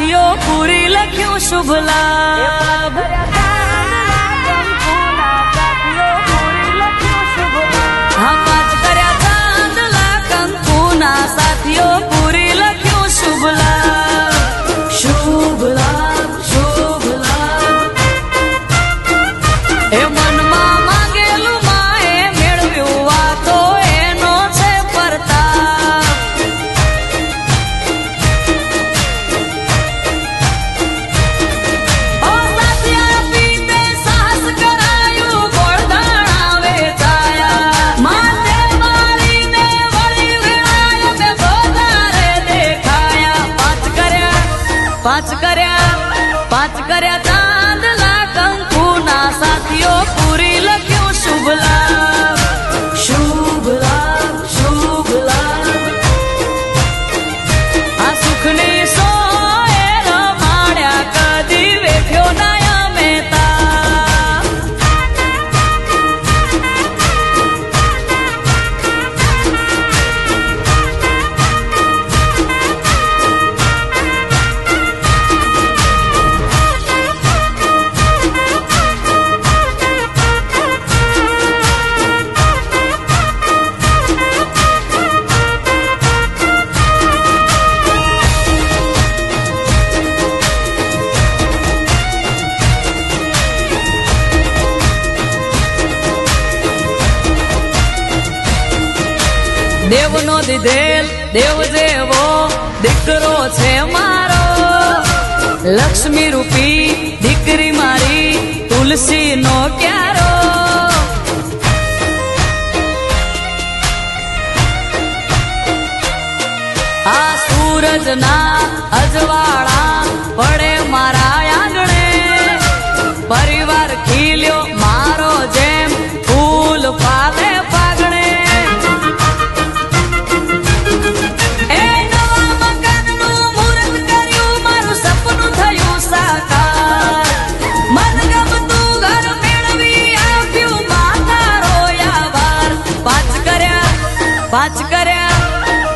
સાથીઓ પૂરી લખ્યું શુભ લાભ હા 5 કર્યા ચાંદલા કંકુના સાથીઓ પૂરી લખ્યું શુભ લાભ શુભ લાભ શુભ લાભ એ મનમાં માંગેલું માએ મેળવ્યું વાતો એનો છે પરતાપ ઓ સાથિયા પીતે સાહસ કરાયું ગોળધાણા વેચાયા માથે મારીને વળી વેળાય બે વધારે દેખાયા 5 કર્યા ચાંદલા કંકુના સાથીઓ પૂરી લખ્યું શુભ લાભ શુભ લાભ શુભ લાભ આ સુખની સોએ રમાડ્યા કદી વેઠ્યો ના મહેતા દેવનો દીધેલ દેવ જેવો દીકરો છે મારો લક્ષ્મી રૂપી દીકરી મારી તુલસી નો ક્યારો આ સૂરજના અજવાળા પડે મારા આંગણે પરિવાર ખીલ્યો મારો જેમ ફૂલ પાલે પાગણે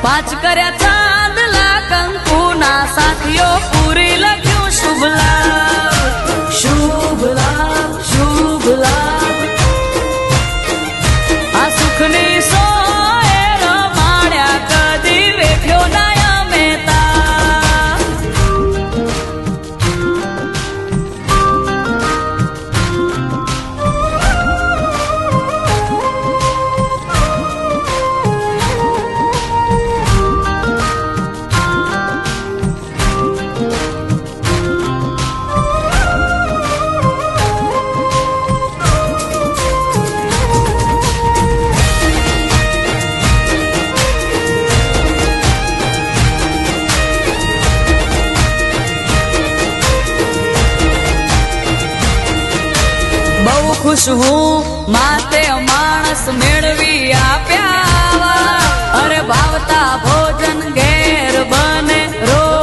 પાંચ કર્યા ચાંદલા કંકુના સાથીઓ પૂરી લખ્યું શુભ લાભ શુભ લાભ શુભ લાભ આ સુખની સોએ રમાડ્યા કદી વેઠ્યો ના મહેતા બહુ ખુશ હું માતે માણસ મેળવી આપે